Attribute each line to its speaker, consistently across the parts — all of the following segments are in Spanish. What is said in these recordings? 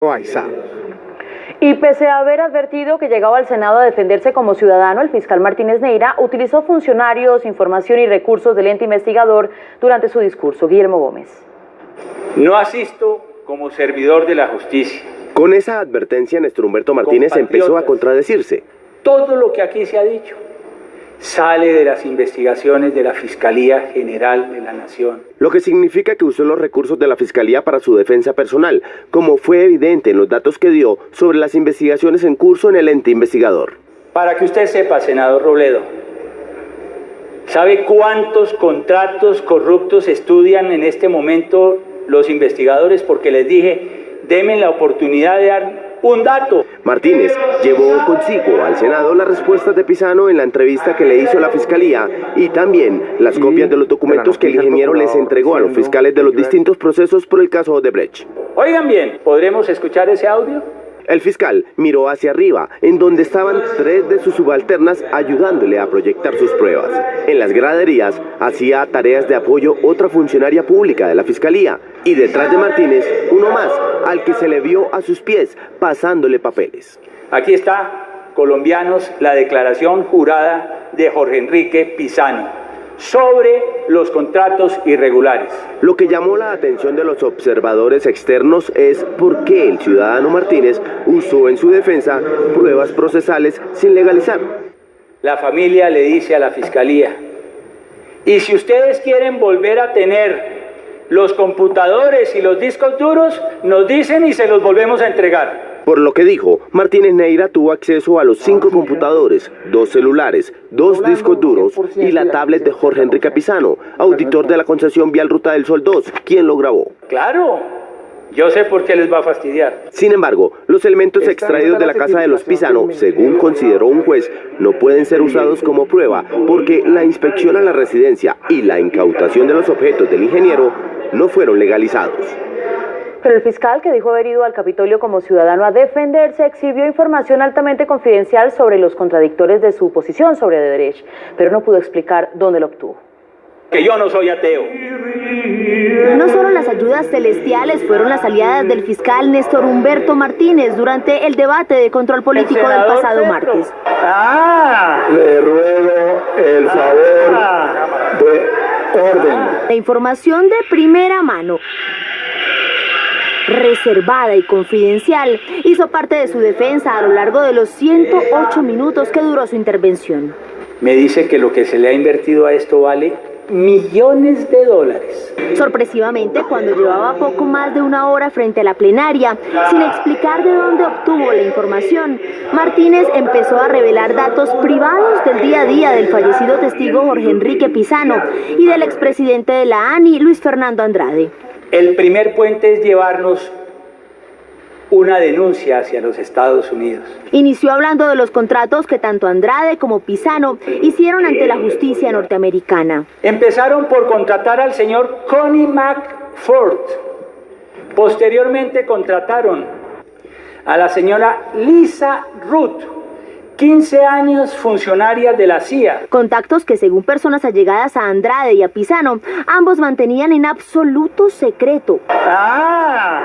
Speaker 1: Loaiza.
Speaker 2: Y pese a haber advertido que llegaba al Senado a defenderse como ciudadano, el fiscal Martínez Neira utilizó funcionarios, información y recursos del ente investigador durante su discurso. Guillermo Gómez.
Speaker 3: No asisto como servidor de la justicia.
Speaker 4: Con esa advertencia, Néstor Humberto Martínez empezó a contradecirse.
Speaker 3: Todo lo que aquí se ha dicho sale de las investigaciones de la Fiscalía General de la Nación.
Speaker 4: Lo que significa que usó los recursos de la Fiscalía para su defensa personal, como fue evidente en los datos que dio sobre las investigaciones en curso en el ente investigador.
Speaker 3: Para que usted sepa, senador Robledo, ¿sabe cuántos contratos corruptos estudian en este momento los investigadores? Porque les dije, denme la oportunidad de dar un dato.
Speaker 4: Martínez llevó consigo al Senado las respuestas de Pisano en la entrevista que le hizo la Fiscalía y también las copias de los documentos que el ingeniero les entregó a los fiscales de los distintos procesos por el caso Odebrecht.
Speaker 3: Oigan bien, ¿podremos escuchar ese audio?
Speaker 4: El fiscal miró hacia arriba, en donde estaban 3 de sus subalternas ayudándole a proyectar sus pruebas. En las graderías hacía tareas de apoyo otra funcionaria pública de la Fiscalía y detrás de Martínez uno más, al que se le vio a sus pies pasándole papeles.
Speaker 3: Aquí está, colombianos, la declaración jurada de Jorge Enrique Pisano sobre los contratos irregulares.
Speaker 4: Lo que llamó la atención de los observadores externos es por qué el ciudadano Martínez usó en su defensa pruebas procesales sin legalizar.
Speaker 3: La familia le dice a la Fiscalía, y si ustedes quieren volver a tener los computadores y los discos duros, nos dicen y se los volvemos a entregar.
Speaker 4: Por lo que dijo, Martínez Neira tuvo acceso a los 5 computadores, 2 celulares, 2 discos duros y la tablet de Jorge Enrique Pisano, auditor de la concesión Vial Ruta del Sol 2, quien lo grabó.
Speaker 3: Claro, yo sé por qué les va a fastidiar.
Speaker 4: Sin embargo, los elementos extraídos de la casa de los Pisano, según consideró un juez, no pueden ser usados como prueba porque la inspección a la residencia y la incautación de los objetos del ingeniero no fueron legalizados.
Speaker 2: Pero el fiscal, que dijo haber ido al Capitolio como ciudadano a defenderse, exhibió información altamente confidencial sobre los contradictores de su posición sobre Odebrecht, pero no pudo explicar dónde lo obtuvo.
Speaker 3: Que yo no soy ateo.
Speaker 5: No solo las ayudas celestiales fueron las aliadas del fiscal Néstor Humberto Martínez durante el debate de control político del pasado martes.
Speaker 1: Le ruego el favor de orden.
Speaker 5: La información de primera mano, reservada y confidencial, hizo parte de su defensa a lo largo de los 108 minutos que duró su intervención.
Speaker 3: Me dice que lo que se le ha invertido a esto vale millones de dólares.
Speaker 5: Sorpresivamente, cuando llevaba poco más de una hora frente a la plenaria, sin explicar de dónde obtuvo la información, Martínez empezó a revelar datos privados del día a día del fallecido testigo Jorge Enrique Pisano y del expresidente de la ANI, Luis Fernando Andrade.
Speaker 3: El primer puente es llevarnos una denuncia hacia los Estados Unidos.
Speaker 5: Inició hablando de los contratos que tanto Andrade como Pisano hicieron ante la justicia norteamericana.
Speaker 3: Empezaron por contratar al señor Connie McFord. Posteriormente contrataron a la señora Lisa Ruth, 15 años funcionaria de la CIA.
Speaker 5: Contactos que, según personas allegadas a Andrade y a Pisano, ambos mantenían en absoluto secreto.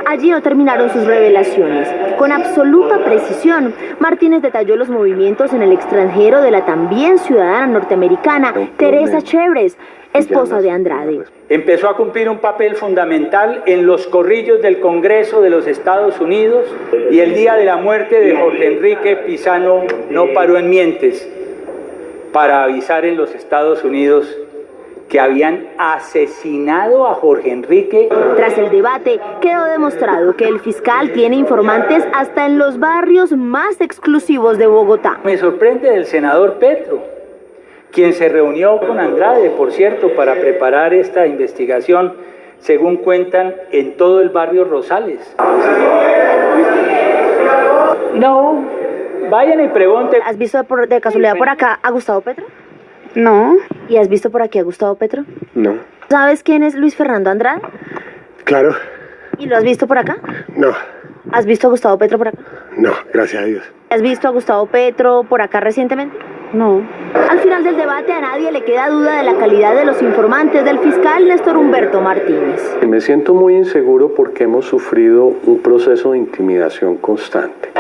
Speaker 5: Allí no terminaron sus revelaciones. Con absoluta precisión, Martínez detalló los movimientos en el extranjero de la también ciudadana norteamericana Teresa Chevres, esposa de Andrade.
Speaker 3: Empezó a cumplir un papel fundamental en los corrillos del Congreso de los Estados Unidos y el día de la muerte de Jorge Enrique Pisano no paró en mientes para avisar en los Estados Unidos que habían asesinado a Jorge Enrique.
Speaker 5: Tras el debate, quedó demostrado que el fiscal tiene informantes hasta en los barrios más exclusivos de Bogotá.
Speaker 3: Me sorprende el senador Petro, quien se reunió con Andrade, por cierto, para preparar esta investigación, según cuentan, en todo el barrio Rosales. No, vayan y pregunten.
Speaker 5: ¿Has visto de casualidad por acá a Gustavo Petro?
Speaker 6: No.
Speaker 5: ¿Y has visto por aquí a Gustavo Petro?
Speaker 1: No.
Speaker 5: ¿Sabes quién es Luis Fernando Andrade?
Speaker 1: Claro.
Speaker 5: ¿Y lo has visto por acá?
Speaker 1: No.
Speaker 5: ¿Has visto a Gustavo Petro por acá?
Speaker 1: No, gracias a Dios.
Speaker 5: ¿Has visto a Gustavo Petro por acá recientemente?
Speaker 2: No.
Speaker 5: Al final del debate a nadie le queda duda de la calidad de los informantes del fiscal Néstor Humberto Martínez.
Speaker 6: Me siento muy inseguro porque hemos sufrido un proceso de intimidación constante.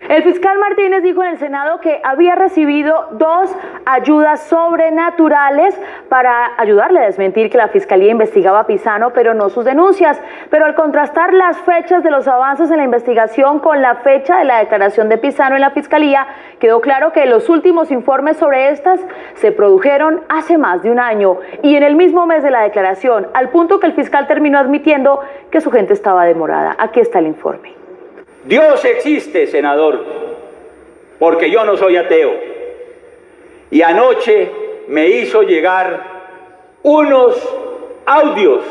Speaker 2: El fiscal Martínez dijo en el Senado que había recibido 2 ayudas sobrenaturales para ayudarle a desmentir que la Fiscalía investigaba a Pisano, pero no sus denuncias. Pero al contrastar las fechas de los avances en la investigación con la fecha de la declaración de Pisano en la Fiscalía, quedó claro que los últimos informes sobre estas se produjeron hace más de un año y en el mismo mes de la declaración, al punto que el fiscal terminó admitiendo que su gente estaba demorada. Aquí está el informe.
Speaker 3: Dios existe, senador, porque yo no soy ateo. Y anoche me hizo llegar unos audios.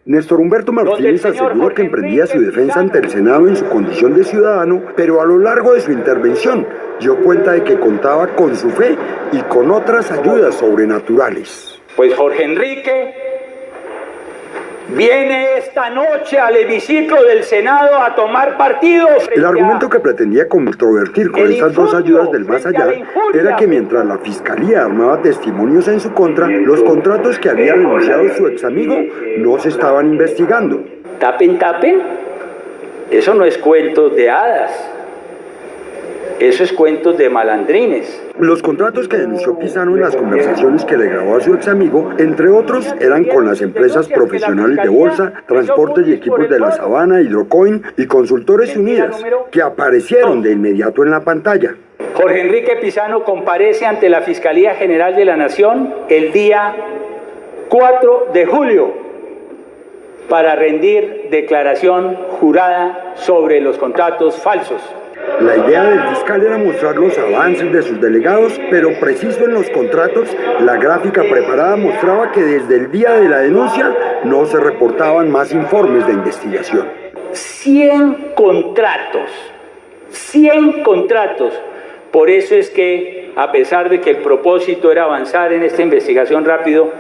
Speaker 7: Néstor Humberto Martínez aseguró que emprendía su defensa ante el Senado en su condición de ciudadano, pero a lo largo de su intervención dio cuenta de que contaba con su fe y con otras ayudas sobrenaturales.
Speaker 3: Pues Jorge Enrique viene esta noche al hemiciclo del Senado a tomar partido.
Speaker 7: El argumento que pretendía controvertir con estas 2 ayudas del más allá era que mientras la Fiscalía armaba testimonios en su contra, los contratos que había denunciado su ex amigo no se estaban investigando.
Speaker 3: Tapen, eso no es cuentos de hadas. Eso es cuentos de malandrines.
Speaker 7: Los contratos que denunció Pisano en las conversaciones que le grabó a su ex amigo, entre otros, eran con las empresas profesionales de bolsa, transportes y equipos de La Sabana, Hidrocoin y Consultores Unidas, que aparecieron de inmediato en la pantalla.
Speaker 3: Jorge Enrique Pisano comparece ante la Fiscalía General de la Nación el día 4 de julio para rendir declaración jurada sobre los contratos falsos.
Speaker 7: La idea del fiscal era mostrar los avances de sus delegados, pero preciso en los contratos, la gráfica preparada mostraba que desde el día de la denuncia no se reportaban más informes de investigación.
Speaker 3: 100 contratos. Por eso es que, a pesar de que el propósito era avanzar en esta investigación rápido,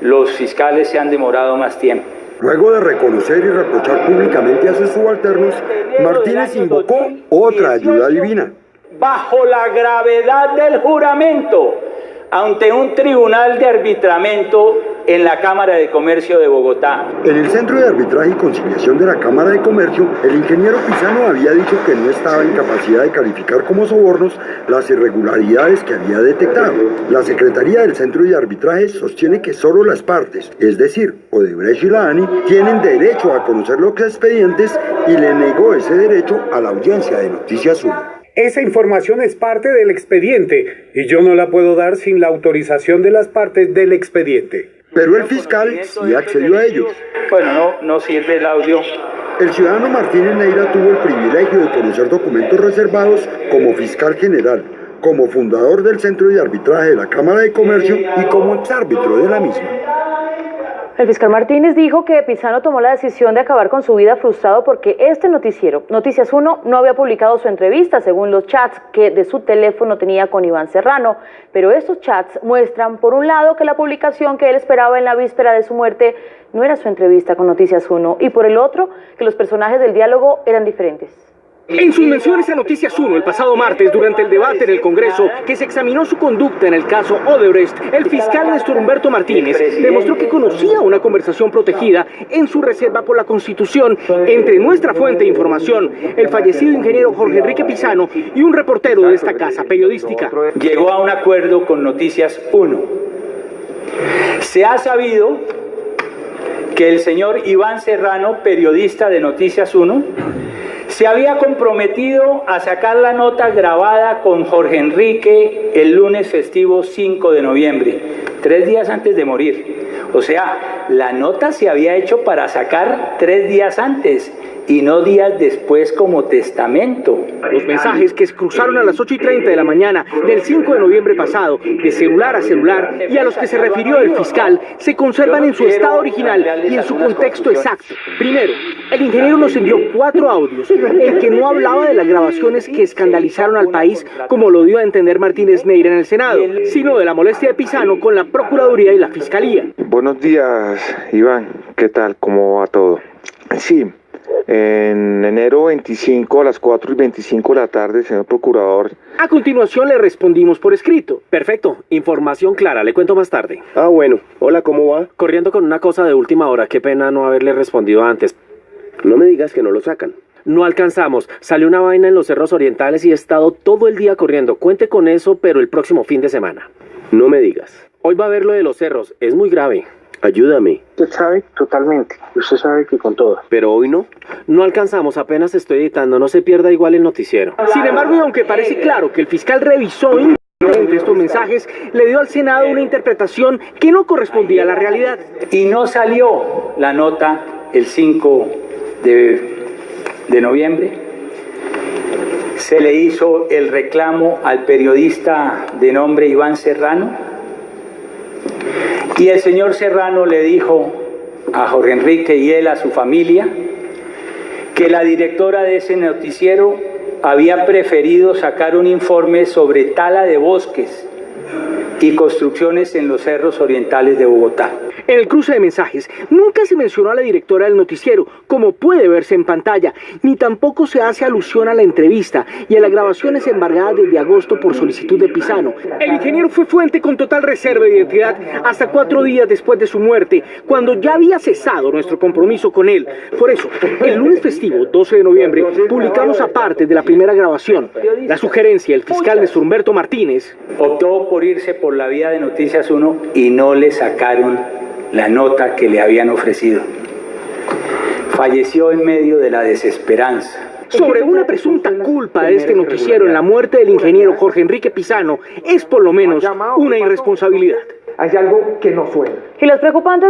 Speaker 3: los fiscales se han demorado más tiempo.
Speaker 7: Luego de reconocer y reprochar públicamente a sus subalternos, Martínez invocó otra ayuda divina.
Speaker 3: Bajo la gravedad del juramento, ante un tribunal de arbitramiento en la Cámara de Comercio de Bogotá.
Speaker 7: En el Centro de Arbitraje y Conciliación de la Cámara de Comercio, el ingeniero Pisano había dicho que no estaba en capacidad de calificar como sobornos las irregularidades que había detectado. La Secretaría del Centro de Arbitraje sostiene que solo las partes, es decir, Odebrecht y la ANI, tienen derecho a conocer los expedientes y le negó ese derecho a la audiencia de Noticias 1.
Speaker 8: Esa información es parte del expediente y yo no la puedo dar sin la autorización de las partes del expediente.
Speaker 7: Pero el fiscal sí accedió a ellos.
Speaker 3: Bueno, no sirve el audio.
Speaker 7: El ciudadano Martínez Neira tuvo el privilegio de conocer documentos reservados como fiscal general, como fundador del Centro de Arbitraje de la Cámara de Comercio y como exárbitro de la misma.
Speaker 2: El fiscal Martínez dijo que Pisano tomó la decisión de acabar con su vida frustrado porque este noticiero, Noticias 1, no había publicado su entrevista según los chats que de su teléfono tenía con Iván Serrano. Pero estos chats muestran, por un lado, que la publicación que él esperaba en la víspera de su muerte no era su entrevista con Noticias 1, y por el otro, que los personajes del diálogo eran diferentes.
Speaker 9: En sus menciones a Noticias 1 el pasado martes, durante el debate en el Congreso que se examinó su conducta en el caso Odebrecht, el fiscal Néstor Humberto Martínez demostró que conocía una conversación protegida en su reserva por la Constitución entre nuestra fuente de información, el fallecido ingeniero Jorge Enrique Pisano, y un reportero de esta casa periodística.
Speaker 3: Llegó a un acuerdo con Noticias 1. Se ha sabido que el señor Iván Serrano, periodista de Noticias 1, se había comprometido a sacar la nota grabada con Jorge Enrique el lunes festivo 5 de noviembre, 3 días antes de morir. O sea, la nota se había hecho para sacar 3 días antes y no días después como testamento.
Speaker 9: Los mensajes que se cruzaron a las 8:30 de la mañana del 5 de noviembre pasado, de celular a celular, y a los que se refirió el fiscal, se conservan en su estado original y en su contexto exacto. Primero, el ingeniero nos envió 4 audios, el que no hablaba de las grabaciones que escandalizaron al país, como lo dio a entender Martínez Neira en el Senado, sino de la molestia de Pisano con la Procuraduría y la Fiscalía.
Speaker 10: Buenos días, Iván. ¿Qué tal? ¿Cómo va todo? Sí. En enero 25 a las 4:25 de la tarde, señor procurador.
Speaker 9: A continuación le respondimos por escrito. Perfecto, información clara, le cuento más tarde.
Speaker 4: Ah, bueno. Hola, ¿cómo va?
Speaker 9: Corriendo con una cosa de última hora, qué pena no haberle respondido antes.
Speaker 4: No me digas que no lo sacan.
Speaker 9: No alcanzamos, salió una vaina en los cerros orientales y he estado todo el día corriendo. Cuente con eso, pero el próximo fin de semana.
Speaker 4: No me digas.
Speaker 9: Hoy va a ver lo de los cerros, es muy grave.
Speaker 4: Ayúdame.
Speaker 11: Usted sabe totalmente, usted sabe que con todo.
Speaker 4: Pero hoy no.
Speaker 9: No alcanzamos, apenas estoy editando, no se pierda igual el noticiero. Sin embargo, y aunque parece claro que el fiscal revisó entre estos mensajes, le dio al Senado una interpretación que no correspondía a la realidad.
Speaker 3: Y no salió la nota el 5 de noviembre. Se le hizo el reclamo al periodista de nombre Iván Serrano. Y el señor Serrano le dijo a Jorge Enrique y él a su familia que la directora de ese noticiero había preferido sacar un informe sobre tala de bosques y construcciones en los cerros orientales de Bogotá.
Speaker 9: En el cruce de mensajes nunca se mencionó a la directora del noticiero, como puede verse en pantalla, ni tampoco se hace alusión a la entrevista y a las grabaciones embargadas desde agosto por solicitud de Pisano. El ingeniero fue fuente con total reserva de identidad hasta 4 días después de su muerte, cuando ya había cesado nuestro compromiso con él. Por eso, el lunes festivo, 12 de noviembre, publicamos aparte de la primera grabación. La sugerencia del fiscal Néstor Humberto Martínez
Speaker 3: optó por irse por la vía de Noticias 1 y no le sacaron la nota que le habían ofrecido. Falleció en medio de la desesperanza.
Speaker 9: Sobre una presunta culpa de este noticiero en la muerte del ingeniero Jorge Enrique Pisano es por lo menos una irresponsabilidad.
Speaker 11: Hay algo que no suena.
Speaker 2: Y los preocupantes